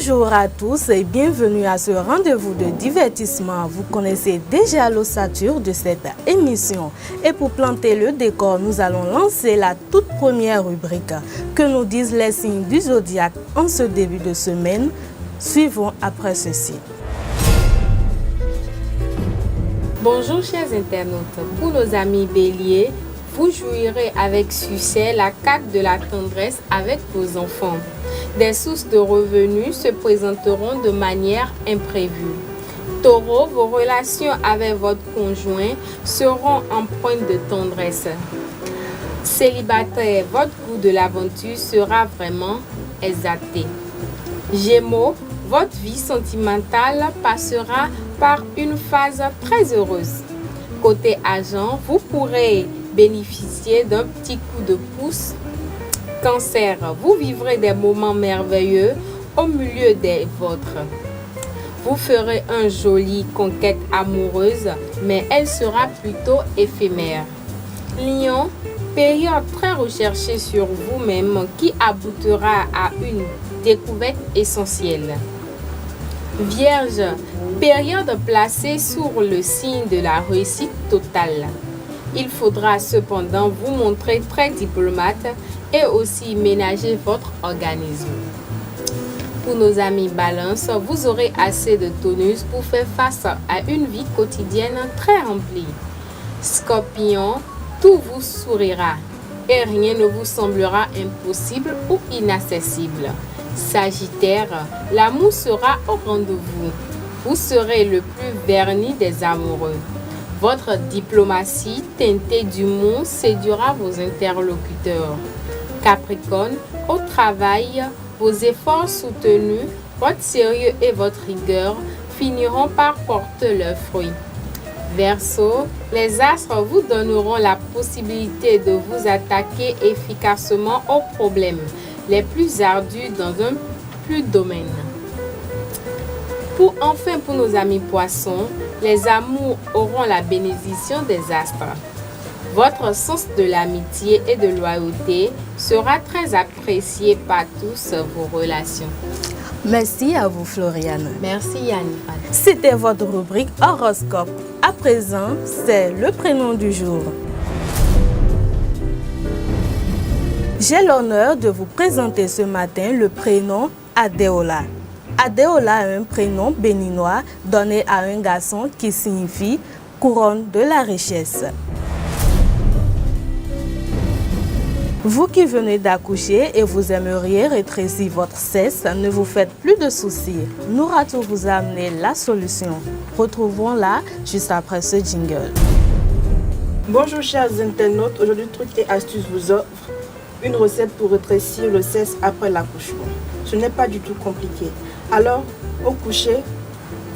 Bonjour à tous et bienvenue à ce rendez-vous de divertissement. Vous connaissez déjà l'ossature de cette émission. Et pour planter le décor, nous allons lancer la toute première rubrique. Que nous disent les signes du zodiaque en ce début de semaine? Suivons après ceci. Bonjour chers internautes, pour nos amis béliers, vous jouirez avec succès la carte de la tendresse avec vos enfants. Des sources de revenus se présenteront de manière imprévue. Taureau, vos relations avec votre conjoint seront empreintes de tendresse. Célibataire, votre goût de l'aventure sera vraiment exalté. Gémeaux, votre vie sentimentale passera par une phase très heureuse. Côté argent, vous pourrez bénéficier d'un petit coup de pouce. Cancer, vous vivrez des moments merveilleux au milieu des vôtres. Vous ferez une jolie conquête amoureuse, mais elle sera plutôt éphémère. Lion, période très recherchée sur vous-même qui aboutira à une découverte essentielle. Vierge, période placée sur le signe de la réussite totale. Il faudra cependant vous montrer très diplomate et aussi ménager votre organisme. Pour nos amis Balance, vous aurez assez de tonus pour faire face à une vie quotidienne très remplie. Scorpion, tout vous sourira et rien ne vous semblera impossible ou inaccessible. Sagittaire, l'amour sera au rendez-vous. Vous serez le plus verni des amoureux. Votre diplomatie teintée d'humour séduira vos interlocuteurs. Capricorne, au travail, vos efforts soutenus, votre sérieux et votre rigueur finiront par porter leurs fruits. Verseau, les astres vous donneront la possibilité de vous attaquer efficacement aux problèmes les plus ardus dans un plus domaine. Pour nos amis poissons, les amours auront la bénédiction des astres. Votre sens de l'amitié et de loyauté sera très apprécié par tous vos relations. Merci à vous Floriane. Merci Yannick. C'était votre rubrique horoscope. À présent, c'est le prénom du jour. J'ai l'honneur de vous présenter ce matin le prénom Adéola. Adéola est un prénom béninois donné à un garçon qui signifie couronne de la richesse. Vous qui venez d'accoucher et vous aimeriez rétrécir votre cesse, ne vous faites plus de soucis. Nouratou vous a amené la solution. Retrouvons-la juste après ce jingle. Bonjour chers internautes, aujourd'hui Truc et Astuces vous offre une recette pour rétrécir le cesse après l'accouchement. Ce n'est pas du tout compliqué. Alors, au coucher,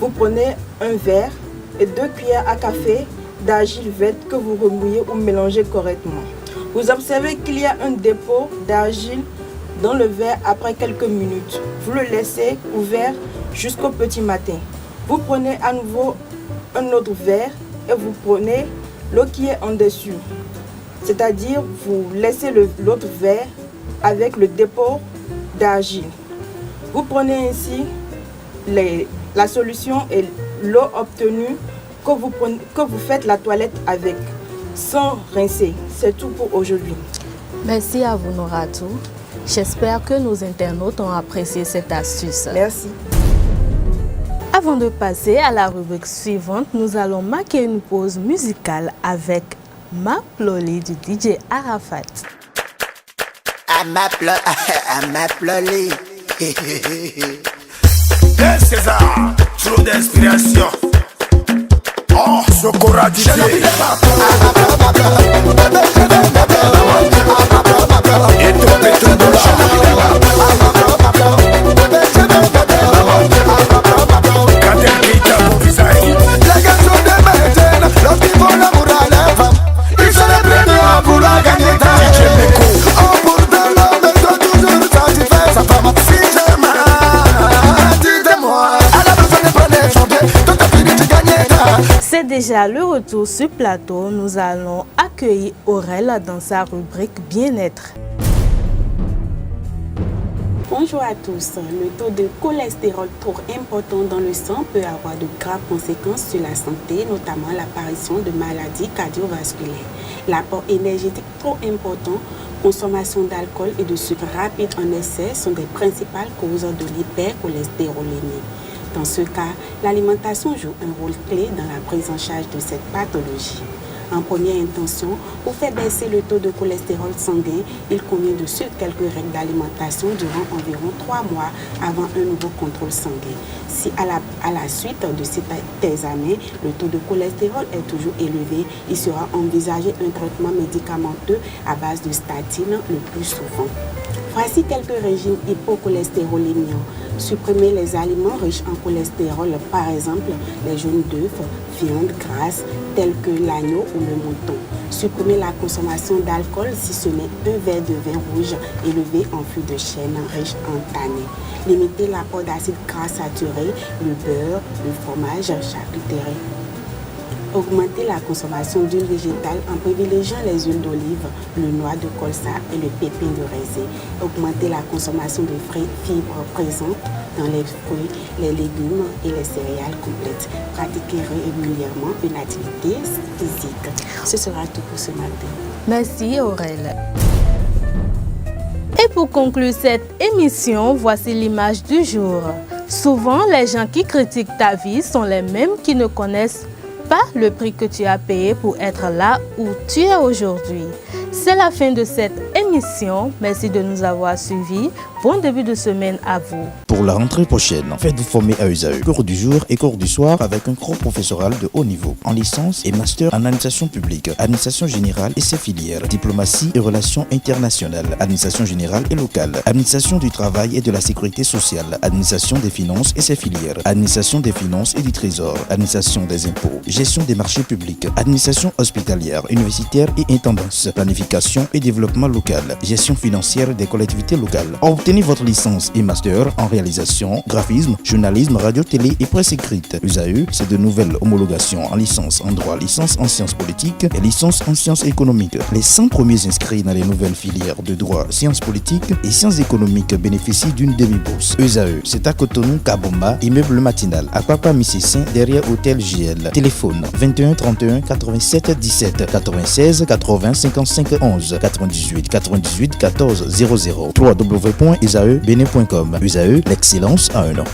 vous prenez un verre et 2 cuillères à café d'argile verte que vous remouillez ou mélangez correctement. Vous observez qu'il y a un dépôt d'argile dans le verre après quelques minutes. Vous le laissez ouvert jusqu'au petit matin. Vous prenez à nouveau un autre verre et vous prenez l'eau qui est en dessus. C'est-à-dire, vous laissez l'autre verre avec le dépôt d'argile. Vous prenez ainsi la solution et l'eau obtenue que vous faites la toilette avec, sans rincer. C'est tout pour aujourd'hui. Merci à vous Nouratou. J'espère que nos internautes ont apprécié cette astuce. Merci. Avant de passer à la rubrique suivante, nous allons marquer une pause musicale avec Ma Ploli du DJ Arafat. Ma Ploli. César, trop d'inspiration. Oh, Sokora DJ. Et tout C'est déjà le retour sur plateau. Nous allons accueillir Aurel dans sa rubrique Bien-être. Bonjour à tous. Le taux de cholestérol trop important dans le sang peut avoir de graves conséquences sur la santé, notamment l'apparition de maladies cardiovasculaires. L'apport énergétique trop important, consommation d'alcool et de sucre rapide en excès sont des principales causes de l'hypercholestérolémie. Dans ce cas, l'alimentation joue un rôle clé dans la prise en charge de cette pathologie. En première intention, pour faire baisser le taux de cholestérol sanguin, il convient de suivre quelques règles d'alimentation durant environ 3 mois avant un nouveau contrôle sanguin. Si à la suite de cet examen, le taux de cholestérol est toujours élevé, il sera envisagé un traitement médicamenteux à base de statine le plus souvent. Voici quelques régimes hypocholestérolémiens. Supprimer les aliments riches en cholestérol, par exemple les jaunes d'œufs, viande grasse tels que l'agneau ou le mouton. Supprimer la consommation d'alcool si ce n'est un verre de vin rouge élevé en fût de chêne riche en tannin. Limiter l'apport d'acides gras saturés, le beurre, le fromage, charcuterie. Augmenter la consommation d'huile végétale en privilégiant les huiles d'olive, le noix de colza et le pépin de raisin. Augmenter la consommation de fibres présentes dans les fruits, les légumes et les céréales complètes. Pratiquer régulièrement une activité physique. Ce sera tout pour ce matin. Merci Aurèle. Et pour conclure cette émission, voici l'image du jour. Souvent, les gens qui critiquent ta vie sont les mêmes qui ne connaissent pas le prix que tu as payé pour être là où tu es aujourd'hui. C'est la fin de cette émission. Merci de nous avoir suivis. Bon début de semaine à vous. Pour la rentrée prochaine, faites-vous former à USAE. Cours du jour et cours du soir avec un cours professoral de haut niveau en licence et master en administration publique, administration générale et ses filières, diplomatie et relations internationales, administration générale et locale, administration du travail et de la sécurité sociale, administration des finances et ses filières, administration des finances et du trésor, administration des impôts, gestion des marchés publics, administration hospitalière, universitaire et intendance, planification et développement local, gestion financière des collectivités locales. Obtenez votre licence et master en réalisation, graphisme, journalisme, radio, télé et presse écrite. USAE, c'est de nouvelles homologations en licence en droit, licence en sciences politiques et licence en sciences économiques. Les 100 premiers inscrits dans les nouvelles filières de droit, sciences politiques et sciences économiques bénéficient d'une demi-bourse. USAE, c'est à Cotonou, Kabomba, immeuble matinal, à Papa Mississin, derrière hôtel JL. Téléphone 21 31 87 17 96 80 55 11 98 98 14 00 www.isaebenin.com. USAE, l'excellence a un nom.